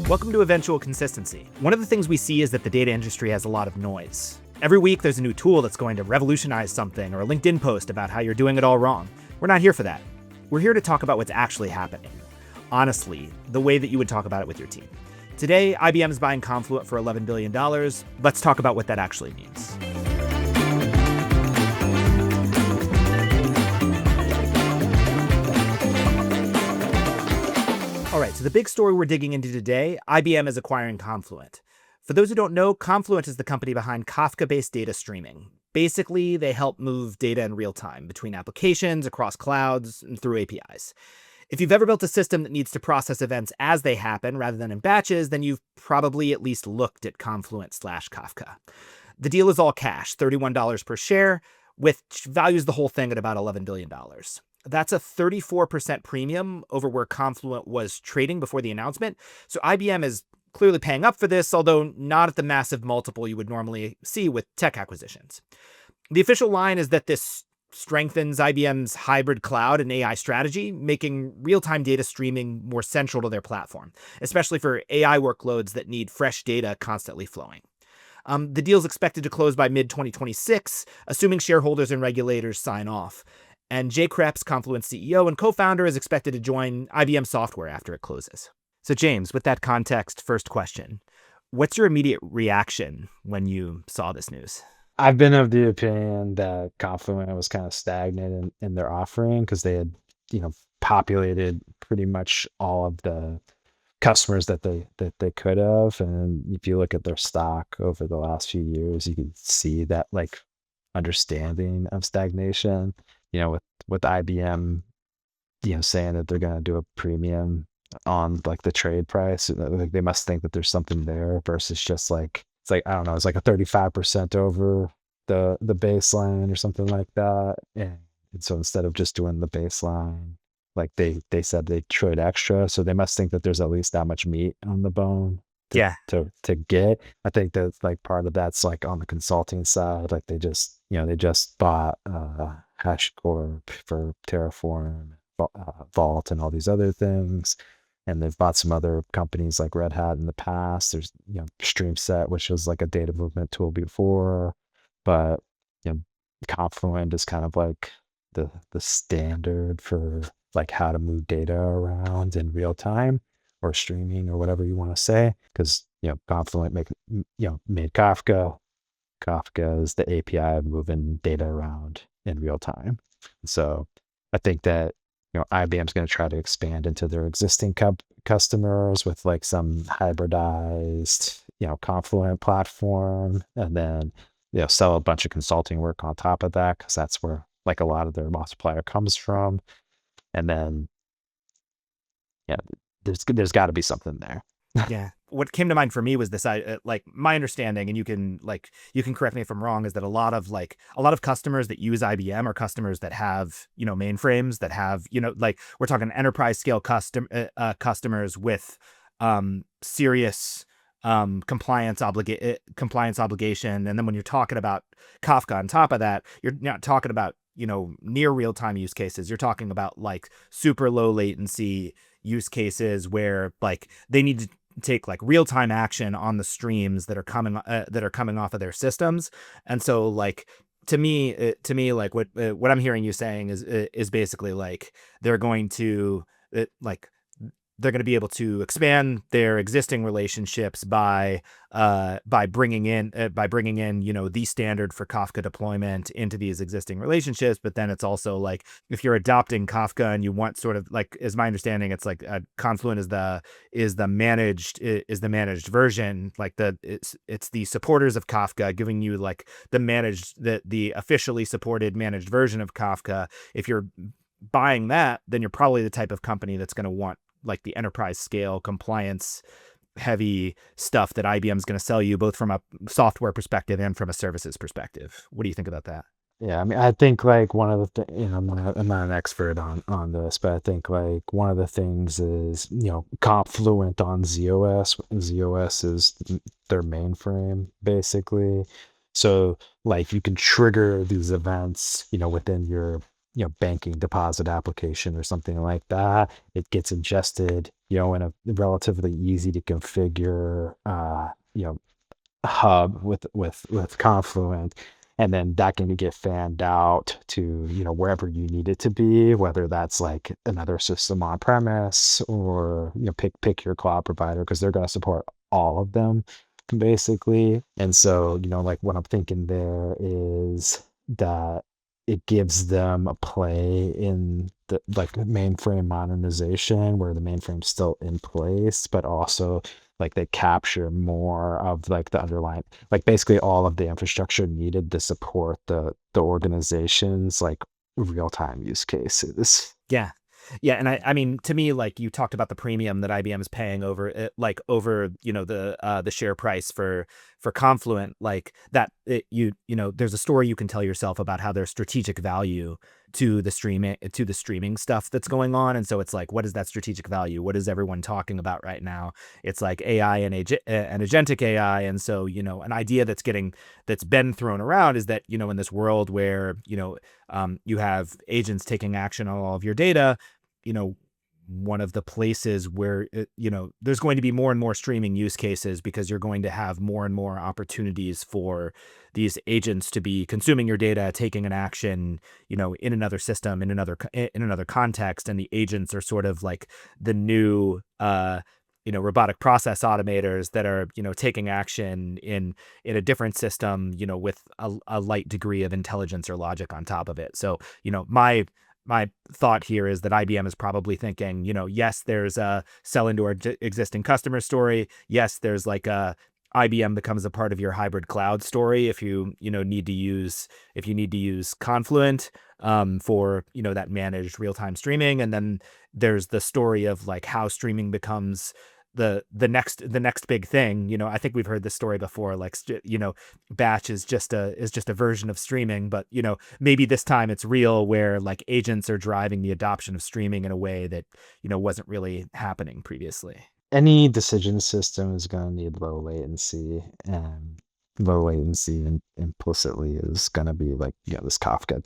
Welcome to Eventual Consistency. One of the things we see is that the data industry has a lot of noise. Every week there's a new tool that's going to revolutionize something, or a LinkedIn post about how you're doing it all wrong. We're not here for that. We're here to talk about what's actually happening. Honestly, the way that you would talk about it with your team. Today, IBM is buying Confluent for $11 billion. Let's talk about what that actually means. All right, so the big story we're digging into today, IBM is acquiring Confluent. For those who don't know, Confluent is the company behind Kafka-based data streaming. Basically, they help move data in real time between applications, across clouds, and through APIs. If you've ever built a system that needs to process events as they happen rather than in batches, then you've probably at least looked at Confluent/Kafka. The deal is all cash, $31 per share, which values the whole thing at about $11 billion. That's a 34% premium over where Confluent was trading before the announcement. So IBM is clearly paying up for this, although not at the massive multiple you would normally see with tech acquisitions. The official line is that this strengthens IBM's hybrid cloud and AI strategy, making real-time data streaming more central to their platform, especially for AI workloads that need fresh data constantly flowing. The deal is expected to close by mid-2026, assuming shareholders and regulators sign off. And Jay Kreps, Confluent CEO and co-founder, is expected to join IBM Software after it closes. So James, with that context, first question, what's your immediate reaction when you saw this news? I've been of the opinion that Confluent was kind of stagnant in their offering because they had, populated pretty much all of the customers that they could have. And if you look at their stock over the last few years, you can see that understanding of stagnation, with IBM, saying that they're going to do a premium on the trade price. They must think that there's something there versus just I don't know, it's like a 35% over the baseline or something like that. And so instead of just doing the baseline, they said they trade extra. So they must think that there's at least that much meat on the bone to get. I think that part of that's on the consulting side. They just bought HashiCorp for Terraform, Vault, and all these other things. And they've bought some other companies like Red Hat in the past. There's, StreamSet, which was a data movement tool before. But, Confluent is kind of the standard for how to move data around in real time or streaming or whatever you want to say. Because, Confluent made Kafka. Kafka is the API of moving data around in real time. So I think that IBM is going to try to expand into their existing customers with some hybridized, Confluent platform, and then sell a bunch of consulting work on top of that because that's where a lot of their multiplier comes from. And then there's got to be something there. Yeah. What came to mind for me was this, my understanding, and you can correct me if I'm wrong, is that a lot of customers that use IBM are customers that have, mainframes that have, we're talking enterprise scale customers with serious compliance obligation. And then when you're talking about Kafka on top of that, you're not talking about, near real-time use cases. You're talking about super low latency use cases where they need to take real-time action on the streams that are coming off of their systems. And so to me what I'm hearing you saying is basically they're going to be able to expand their existing relationships by bringing in the standard for Kafka deployment into these existing relationships. But then it's also if you're adopting Kafka and you want sort of is my understanding, it's Confluent is the managed version. It's the supporters of Kafka giving you the officially supported managed version of Kafka. If you're buying that, then you're probably the type of company that's going to want the enterprise scale compliance heavy stuff that IBM is going to sell you, both from a software perspective and from a services perspective. What do you think about that? Yeah, I mean, I think one of the I'm not an expert on this, but I think one of the things is Confluent on ZOS. ZOS is their mainframe basically. So you can trigger these events within your banking deposit application or something like that. It gets ingested, in a relatively easy to configure, hub with Confluent, and then that can get fanned out to wherever you need it to be, whether that's like another system on premise, or pick your cloud provider, because they're going to support all of them basically. And so like what I'm thinking there is that it gives them a play in the like mainframe modernization, where the mainframe's still in place, but also like they capture more of like the underlying, like basically all of the infrastructure needed to support the organization's like real-time use cases. Yeah. Yeah, and I mean, to me, like you talked about the premium that IBM is paying over it, like over, the share price for Confluent, like that there's a story you can tell yourself about how there's strategic value to the streaming stuff that's going on. And so it's like, what is that strategic value? What is everyone talking about right now? It's like AI and agentic AI. And so, an idea that's been thrown around is that, in this world where, you have agents taking action on all of your data, you know, one of the places where there's going to be more and more streaming use cases, because you're going to have more and more opportunities for these agents to be consuming your data, taking an action, in another system, in another context. And the agents are sort of like the new robotic process automators that are taking action in a different system, with a light degree of intelligence or logic on top of it. So my thought here is that IBM is probably thinking, yes, there's a sell into our existing customer story. Yes, there's like a IBM becomes a part of your hybrid cloud story if you need to use Confluent for that managed real time streaming. And then there's the story of like how streaming becomes the next big thing. I think we've heard this story before, like batch is just a version of streaming, but maybe this time it's real, where like agents are driving the adoption of streaming in a way that wasn't really happening previously. Any decision system is going to need low latency, and low latency implicitly is going to be like this Kafka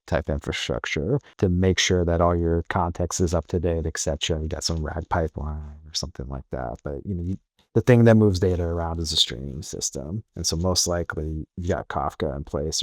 type infrastructure to make sure that all your context is up to date, etc. You got some RAG pipeline or something like that, but the thing that moves data around is a streaming system, and so most likely you got Kafka in place,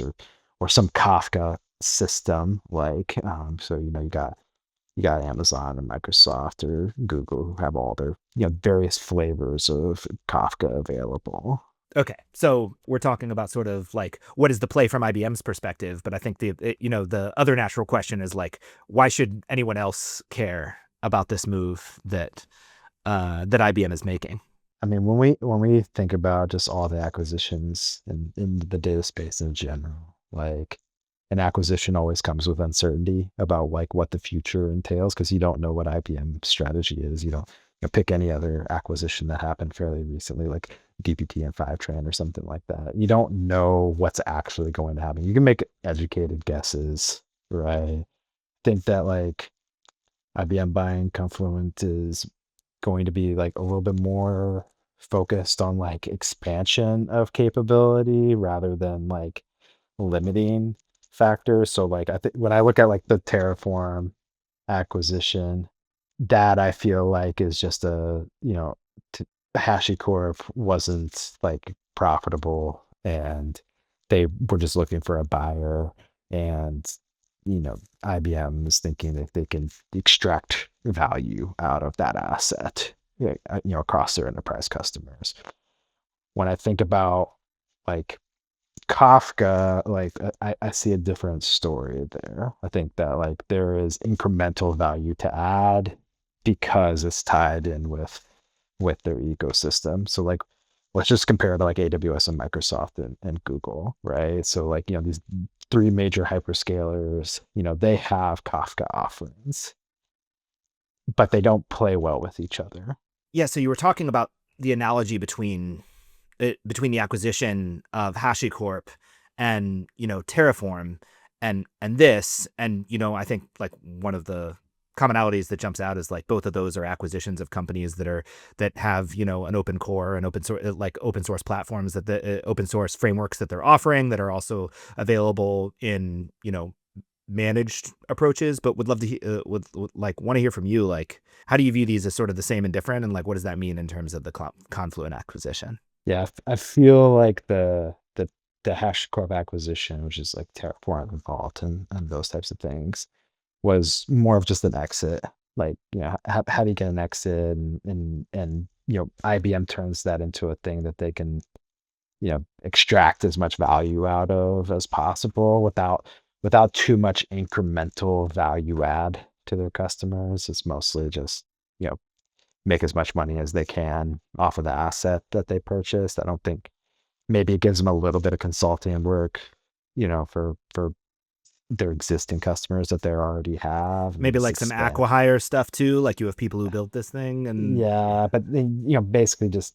or some Kafka system, like so you got Amazon or Microsoft or Google, who have all their various flavors of Kafka available. Okay, so we're talking about sort of like what is the play from IBM's perspective, but I think the other natural question is like, why should anyone else care about this move that IBM is making? I mean, when we think about just all the acquisitions in the data space in general, like an acquisition always comes with uncertainty about like what the future entails, because you don't know what IBM strategy is. You don't pick any other acquisition that happened fairly recently, like DPT and Fivetran or something like that. You don't know what's actually going to happen. You can make educated guesses, right? Think that like IBM buying Confluent is going to be like a little bit more focused on like expansion of capability rather than like limiting factors. So like I think when I look at like the Terraform acquisition, that I feel like is just HashiCorp wasn't like profitable, and they were just looking for a buyer, and IBM is thinking that they can extract value out of that asset, across their enterprise customers. When I think about like Kafka, like I see a different story there. I think that like there is incremental value to add because it's tied in with their ecosystem. So like let's just compare to like AWS and Microsoft and Google, right? So like these three major hyperscalers, they have Kafka offerings, but they don't play well with each other. Yeah, so you were talking about the analogy between the acquisition of HashiCorp and Terraform and this, and I think like one of the commonalities that jumps out is like both of those are acquisitions of companies that have an open core and open source platforms, that the open source frameworks that they're offering that are also available in managed approaches, but would love to would like want to hear from you. Like, how do you view these as sort of the same and different, and like what does that mean in terms of the Confluent acquisition? Yeah, I feel like the HashiCorp acquisition, which is like Terraform and Vault and those types of things, was more of just an exit. Like, how do you get an exit, and IBM turns that into a thing that they can, extract as much value out of as possible without too much incremental value add to their customers. It's mostly just, you know, make as much money as they can off of the asset that they purchased. I don't think maybe it gives them a little bit of consulting work, for their existing customers that they already have and Maybe just like some expand. acquihire stuff too. Like you have people who built this thing, and Yeah, but then, basically just,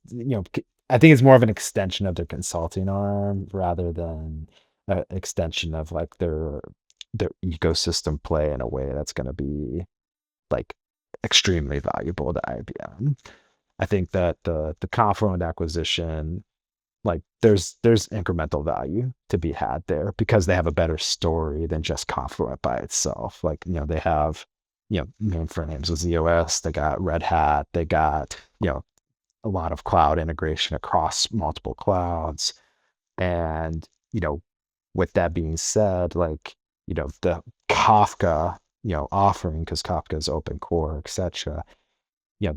I think it's more of an extension of their consulting arm rather than an extension of like their ecosystem play in a way that's going to be like extremely valuable to IBM. I think that the Confluent acquisition, like there's incremental value to be had there because they have a better story than just Confluent by itself. Like, they have, mainframes with ZOS, they got Red Hat, they got, a lot of cloud integration across multiple clouds. And, with that being said, like, the Kafka, offering, because Kafka is open core, etc.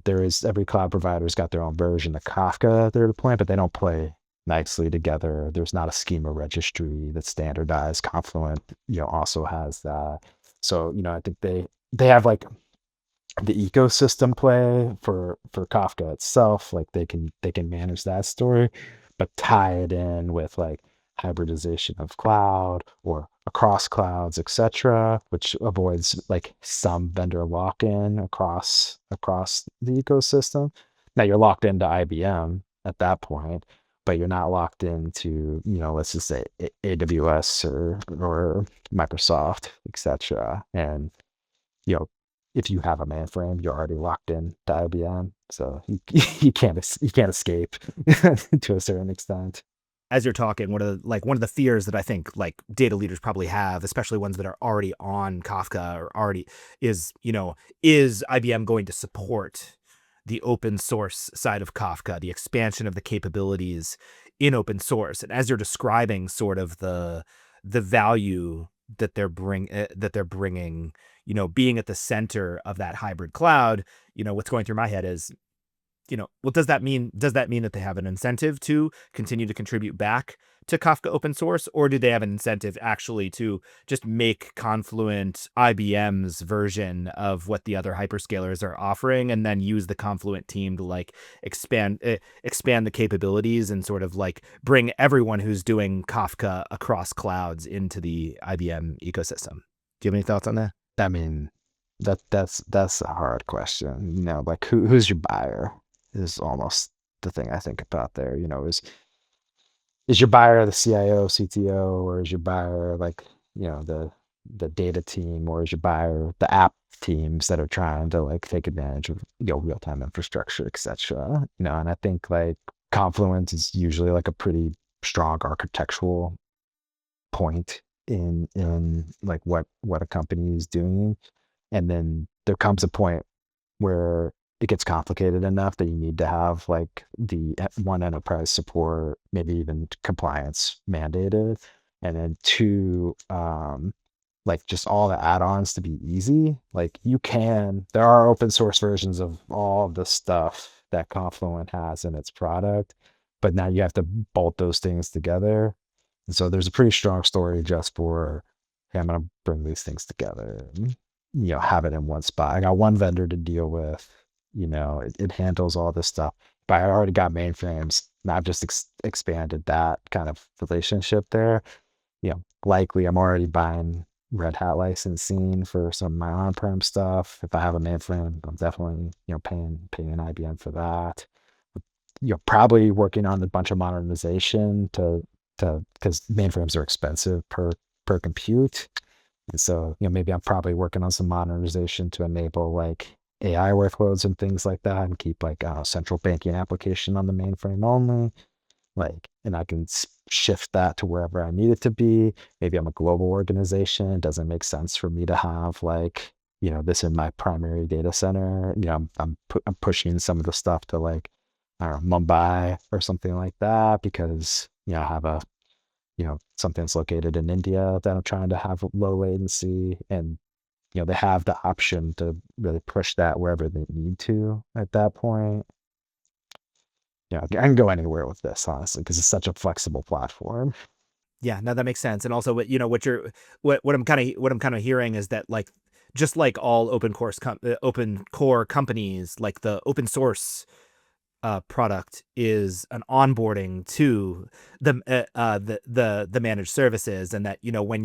There is every cloud provider's got their own version of Kafka they're deploying, but they don't play nicely together. There's not a schema registry that's standardized. Confluent, also has that. So, I think they have like the ecosystem play for Kafka itself. Like they can manage that story, but tie it in with like hybridization of cloud or across clouds, etc., which avoids like some vendor lock-in across the ecosystem. Now you're locked into IBM at that point, but you're not locked into, let's just say AWS or Microsoft, etc. And you know, if you have a mainframe, you're already locked in to IBM, so you can't escape to a certain extent. as you're talking, one of the fears that I think like data leaders probably have, especially ones that are already on Kafka or already is IBM going to support the open source side of Kafka, the expansion of the capabilities in open source, and as you're describing sort of the value that they're bringing, being at the center of that hybrid cloud, what's going through my head is, well, does that mean that they have an incentive to continue to contribute back to Kafka open source, or do they have an incentive actually to just make Confluent IBM's version of what the other hyperscalers are offering, and then use the Confluent team to like expand the capabilities and sort of like bring everyone who's doing Kafka across clouds into the IBM ecosystem? Do you have any thoughts on that? I mean, that's a hard question. Like who's your buyer is almost the thing I think about there. Is your buyer the CIO, CTO, or is your buyer like, the data team, or is your buyer the app teams that are trying to like take advantage of, real-time infrastructure, etc. And I think like Confluence is usually like a pretty strong architectural point in like what a company is doing. And then there comes a point where it gets complicated enough that you need to have like the one, enterprise support, maybe even compliance mandated, and then two, like just all the add-ons to be easy. Like there are open source versions of all of the stuff that Confluent has in its product, but now you have to bolt those things together. And so there's a pretty strong story just for, hey, I'm going to bring these things together and, have it in one spot. I got one vendor to deal with, it handles all this stuff, but I already got mainframes and I've just expanded that kind of relationship there. Likely I'm already buying Red Hat licensing for some of my on-prem stuff. If I have a mainframe, I'm definitely, paying IBM for that. Probably working on a bunch of modernization to because mainframes are expensive per compute. And so, maybe I'm probably working on some modernization to enable like AI workloads and things like that and keep like a central banking application on the mainframe only. like, and I can shift that to wherever I need it to be. Maybe I'm a global organization. It doesn't make sense for me to have like, this in my primary data center. I'm pushing some of the stuff to like, I don't know, Mumbai or something like that because, I have something that's located in India that I'm trying to have low latency, and they have the option to really push that wherever they need to at that point. I can go anywhere with this, honestly, because it's such a flexible platform. Yeah, no, that makes sense. And also, what I'm kind of hearing is that like just like all open core companies, like the open source product is an onboarding to the managed services, and that when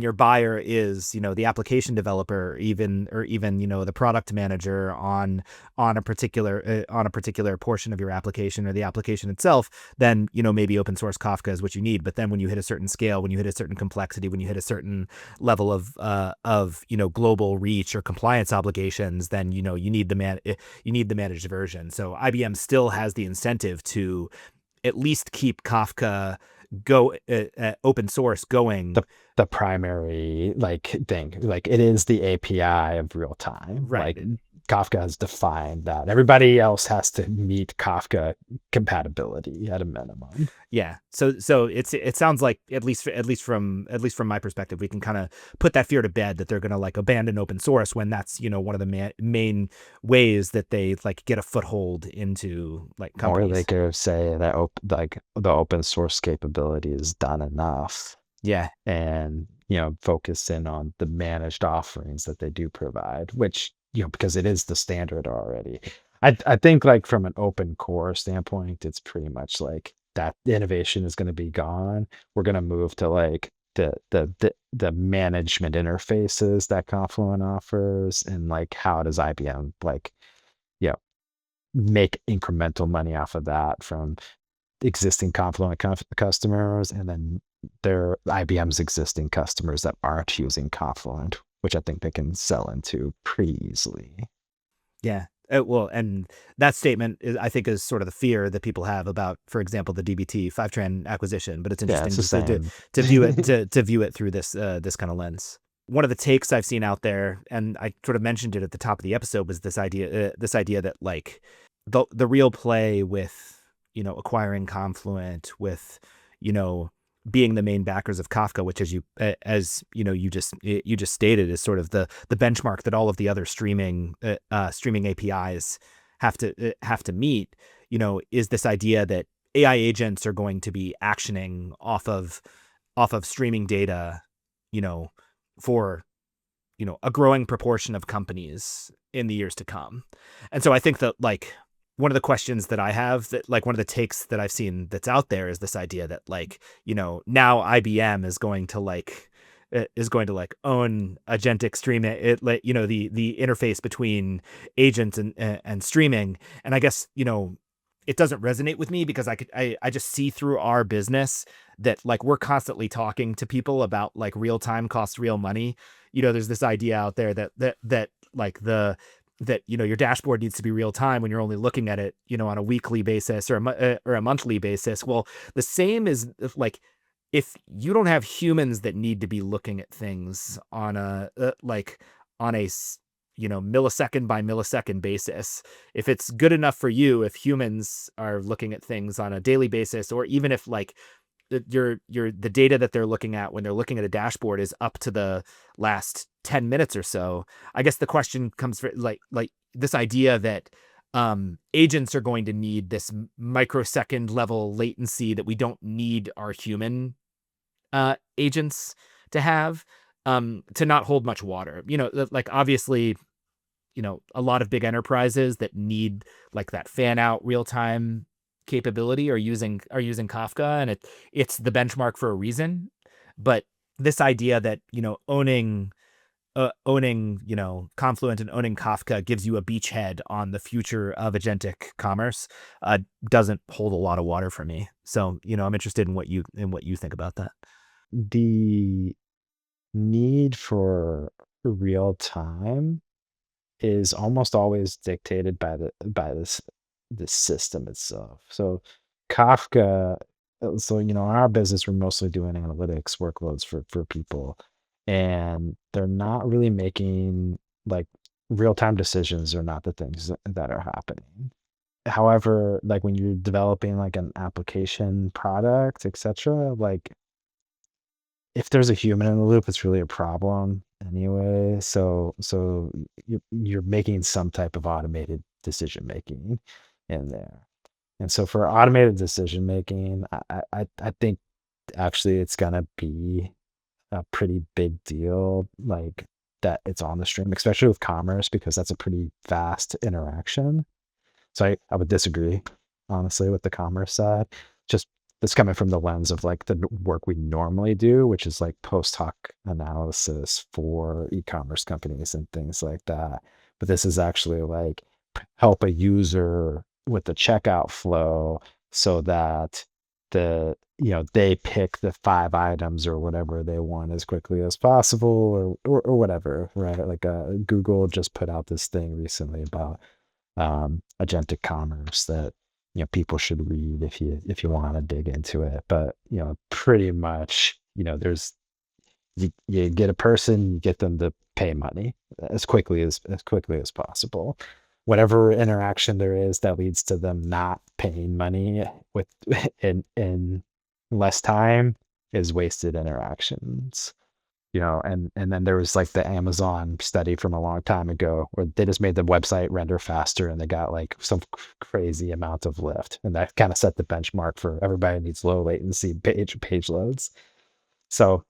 your buyer is the application developer, or even the product manager on a particular portion of your application or the application itself, then maybe open source Kafka is what you need. But then when you hit a certain scale, when you hit a certain complexity, when you hit a certain level of global reach or compliance obligations, then you need the managed version. So IBM still has the incentive to at least keep Kafka open source going. The primary like thing, like it is the API of real time. Like Right. Kafka has defined that. Everybody else has to meet Kafka compatibility at a minimum. Yeah. So it sounds like at least from my perspective, we can kind of put that fear to bed that they're going to like abandon open source when that's one of the main ways that they like get a foothold into like Or they companies. could say that like the open source capability is done enough, Yeah. and focus in on the managed offerings that they do provide, which because it is the standard already. I think like from an open core standpoint, it's pretty much like that innovation is going to be gone. We're going to move to like the management interfaces that Confluent offers, and like how does IBM like you know make incremental money off of that from existing Confluent customers, and then their IBM's existing customers that aren't using Confluent, which I think they can sell into pretty easily. Yeah. Well, and that statement I think is sort of the fear that people have about, for example, the DBT Fivetran acquisition. But it's Yeah, it's interesting the just to same. to view it to view it through this kind of lens. One of the takes I've seen out there, and I sort of mentioned it at the top of the episode, was this idea that like the real play with acquiring Confluent, with you know being the main backers of Kafka, which as you just stated, is sort of the benchmark that all of the other streaming APIs have to meet. Is this idea that AI agents are going to be actioning off of streaming data, you know, for a growing proportion of companies in the years to come. And so I think that like one of the questions that I have, that like one of the takes that I've seen that's out there, is this idea that like, now IBM is going to like own agentic streaming, it like the interface between agents and streaming. And I guess it doesn't resonate with me because I just see through our business that like we're constantly talking to people about like real time costs real money. There's this idea out there that like your dashboard needs to be real time when you're only looking at it on a weekly basis or a monthly basis. Well, the same is like if you don't have humans that need to be looking at things on a millisecond by millisecond basis. If it's good enough for you, if humans are looking at things on a daily basis, or even if like the data that they're looking at when they're looking at a dashboard is up to the last 10 minutes or so, I guess the question comes for like this idea that agents are going to need this microsecond level latency that we don't need our human agents to have, to not hold much water. Like obviously, a lot of big enterprises that need like that fan out real time capability are using Kafka, and it's the benchmark for a reason. But this idea that owning Confluent and owning Kafka gives you a beachhead on the future of agentic commerce doesn't hold a lot of water for me. So I'm interested in what you think about that. The need for real time is almost always dictated by the system itself. So Kafka, so, in our business, we're mostly doing analytics workloads for people, and they're not really making, like, real-time decisions are not the things that are happening. However, like, when you're developing, like, an application product, etcetera, like, if there's a human in the loop, it's really a problem anyway. So you're making some type of automated decision making in there. And so for automated decision making, I think actually it's gonna be a pretty big deal, like that it's on the stream, especially with commerce, because that's a pretty fast interaction. So I would disagree, honestly, with the commerce side. Just that's coming from the lens of like the work we normally do, which is like post hoc analysis for e-commerce companies and things like that. But this is actually like help a user with the checkout flow so that they pick the 5 items or whatever they want as quickly as possible, or whatever, right? Like Google just put out this thing recently about agentic commerce that people should read if you want to dig into it. But pretty much, there's you get a person, you get them to pay money as quickly as possible. Whatever interaction there is that leads to them not paying money with in less time is wasted interactions. And then there was like the Amazon study from a long time ago where they just made the website render faster and they got like some crazy amount of lift. And that kind of set the benchmark for everybody needs low latency page loads. So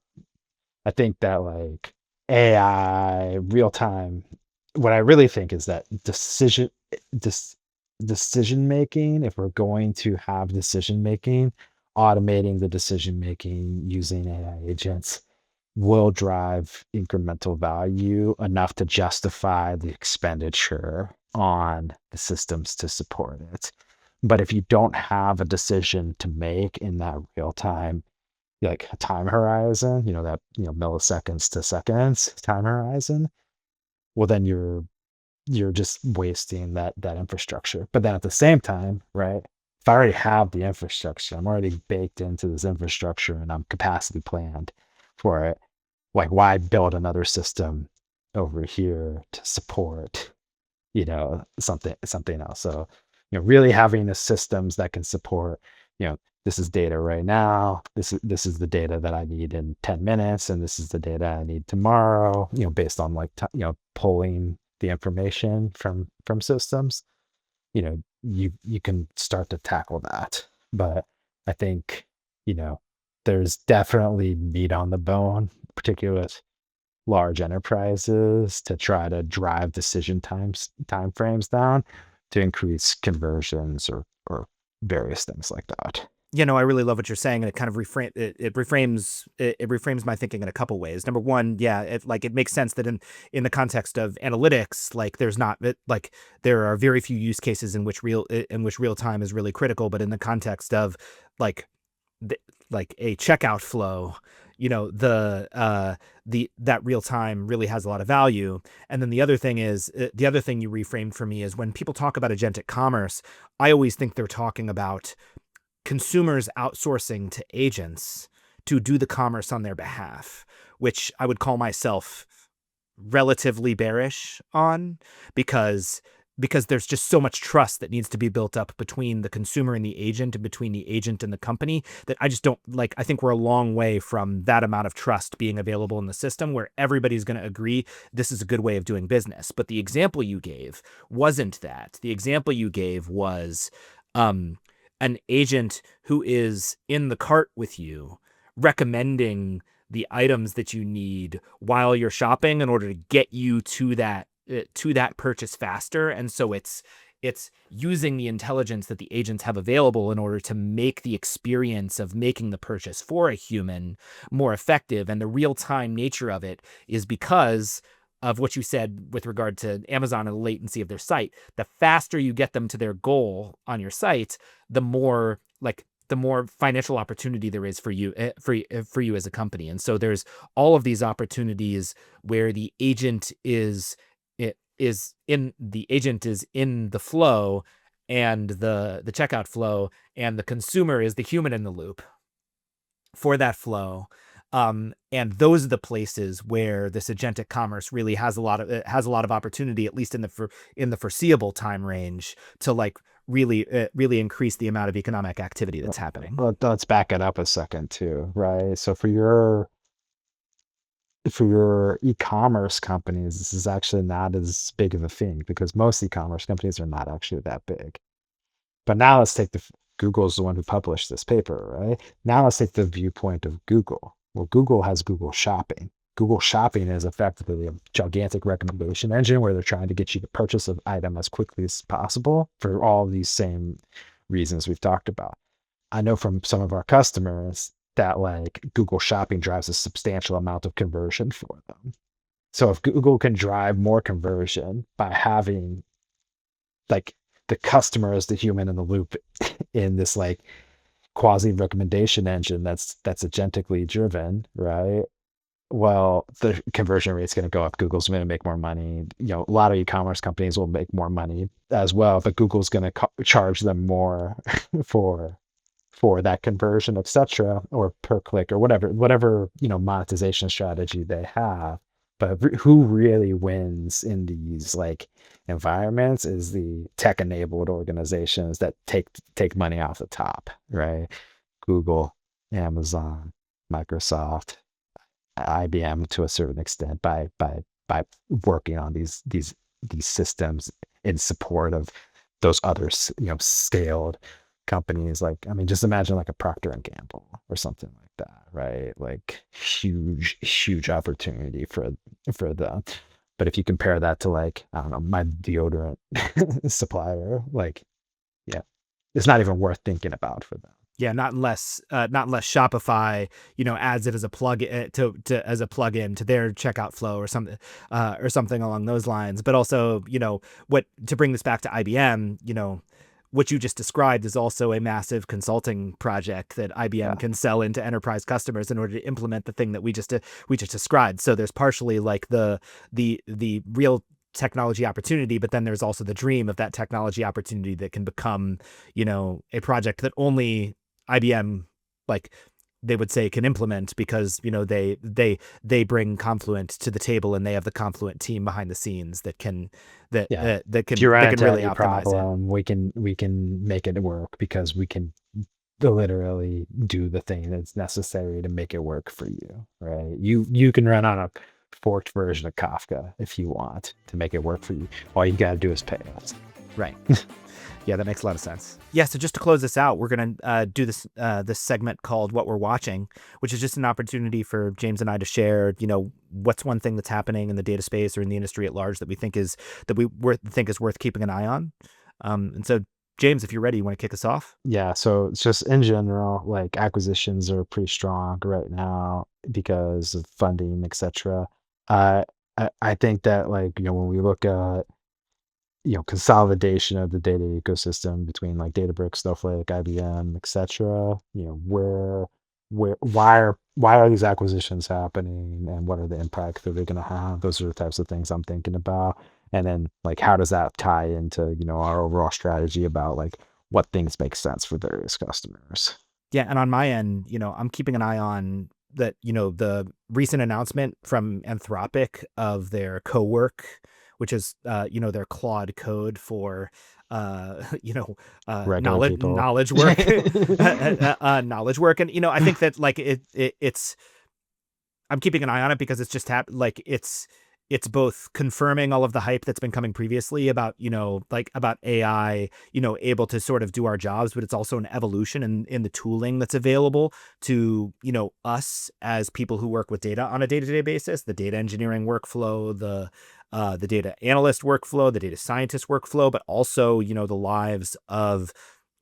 I think that like AI real time, what I really think is that dis, decision making, if we're going to have decision making, automating the decision making using AI agents will drive incremental value enough to justify the expenditure on the systems to support it. But if you don't have a decision to make in that real time, like a time horizon, that milliseconds to seconds time horizon, well then you're just wasting that infrastructure. But then at the same time, right? If I already have the infrastructure, I'm already baked into this infrastructure and I'm capacity planned for it. Like, why build another system over here to support, something else? So, really having the systems that can support, this is data right now. This is the data that I need in 10 minutes, and this is the data I need tomorrow, based on like pulling the information from systems. You can start to tackle that. But I think, you know, there's definitely meat on the bone, particularly with large enterprises, to try to drive time frames down to increase conversions or various things like that. I really love what you're saying, and it kind of reframes my thinking in a couple ways. Number one, yeah, it makes sense that in the context of analytics, like there are very few use cases in which real time is really critical, but in the context of like like a checkout flow, the that real time really has a lot of value. And then the other thing you reframed for me is when people talk about agentic commerce, I always think they're talking about consumers outsourcing to agents to do the commerce on their behalf, which I would call myself relatively bearish on, because there's just so much trust that needs to be built up between the consumer and the agent, and between the agent and the company, that I just don't like. I think we're a long way from that amount of trust being available in the system where everybody's going to agree this is a good way of doing business. But the example you gave wasn't that. The example you gave was an agent who is in the cart with you, recommending the items that you need while you're shopping in order to get you to that purchase faster. And so it's using the intelligence that the agents have available in order to make the experience of making the purchase for a human more effective. And the real-time nature of it is because of what you said with regard to Amazon and the latency of their site. The faster you get them to their goal on your site, the more financial opportunity there is for you as a company. And so there's all of these opportunities where the agent is in the flow, and the checkout flow, and the consumer is the human in the loop for that flow. And those are the places where this agentic commerce really has a lot of opportunity, at least in the foreseeable time range, to like really increase the amount of economic activity that's happening. Well, let's back it up a second too, right? So for your e-commerce companies, this is actually not as big of a thing because most e-commerce companies are not actually that big. But now let's take Google's the one who published this paper, right? Now let's take the viewpoint of Google. Well, Google has Google Shopping. Google Shopping is effectively a gigantic recommendation engine where they're trying to get you to purchase an item as quickly as possible for all these same reasons we've talked about. I know from some of our customers that like Google Shopping drives a substantial amount of conversion for them. So if Google can drive more conversion by having like the customer as the human in the loop in this like quasi recommendation engine that's agentically driven, right? Well, the conversion rate's going to go up. Google's going to make more money. A lot of e-commerce companies will make more money as well, but Google's going to charge them more for that conversion, etc., or per click or whatever monetization strategy they have. But who really wins in these like environments is the tech-enabled organizations that take money off the top, right? Google, Amazon, Microsoft, IBM to a certain extent by working on these systems in support of those other scaled companies. Like, I mean, just imagine like a Procter and Gamble or something like that, right? Like huge opportunity for them. But if you compare that to like, I don't know, my deodorant supplier, like, yeah, it's not even worth thinking about for them. Yeah, not unless Shopify, adds it as a as a plugin to their checkout flow or something along those lines. But also, what to bring this back to IBM, what you just described is also a massive consulting project that IBM Yeah. can sell into enterprise customers in order to implement the thing that we just described. So there's partially like the real technology opportunity, but then there's also the dream of that technology opportunity that can become, a project that only IBM, like they would say, can implement because they bring Confluent to the table, and they have the Confluent team behind the scenes that can Yeah. that If you can run that can into really any optimize it. problem, we can make it work because we can literally do the thing that's necessary to make it work for you, right? You can run on a forked version of Kafka if you want to make it work for you. All you got to do is pay us. Right. Yeah, that makes a lot of sense. Yeah, so just to close this out, we're going to do this segment called What We're Watching, which is just an opportunity for James and I to share, what's one thing that's happening in the data space or in the industry at large that we think is worth keeping an eye on. And so, James, if you're ready, you want to kick us off? Yeah, so it's just in general, like acquisitions are pretty strong right now because of funding, etc. Uh, I think that like when we look at consolidation of the data ecosystem between like Databricks, Snowflake, IBM, etc. Why are these acquisitions happening, and what are the impacts that they're going to have? Those are the types of things I'm thinking about. And then like how does that tie into our overall strategy about like what things make sense for various customers? Yeah, and on my end, I'm keeping an eye on that, the recent announcement from Anthropic of their co-work, which is their Claude code for Regular knowledge people. knowledge work, knowledge work, and I think that like it's I'm keeping an eye on it because it's just like it's both confirming all of the hype that's been coming previously about, like about AI, able to sort of do our jobs, but it's also an evolution in the tooling that's available to, us as people who work with data on a day-to-day basis, the data engineering workflow, the data analyst workflow, the data scientist workflow, but also, the lives of,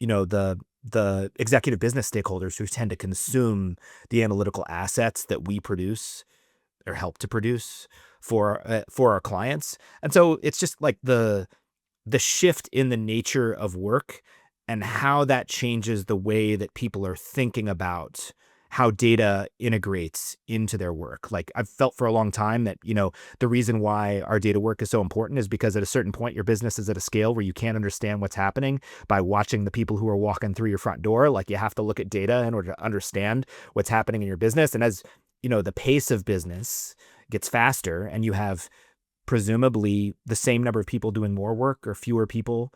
the executive business stakeholders who tend to consume the analytical assets that we produce or help to produce for our clients. And so it's just like the shift in the nature of work and how that changes the way that people are thinking about how data integrates into their work. Like I've felt for a long time that, the reason why our data work is so important is because at a certain point, your business is at a scale where you can't understand what's happening by watching the people who are walking through your front door. Like you have to look at data in order to understand what's happening in your business. And as, the pace of business gets faster and you have presumably the same number of people doing more work or fewer people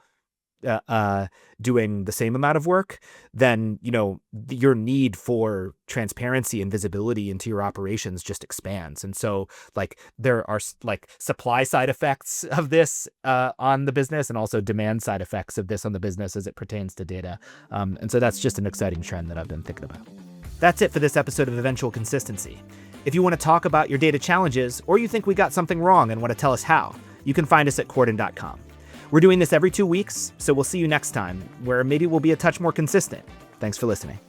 doing the same amount of work, then, your need for transparency and visibility into your operations just expands. And so like there are like supply side effects of this on the business and also demand side effects of this on the business as it pertains to data. And so that's just an exciting trend that I've been thinking about. That's it for this episode of Eventual Consistency. If you want to talk about your data challenges or you think we got something wrong and want to tell us how, you can find us at Corden.com. We're doing this every 2 weeks, so we'll see you next time, where maybe we'll be a touch more consistent. Thanks for listening.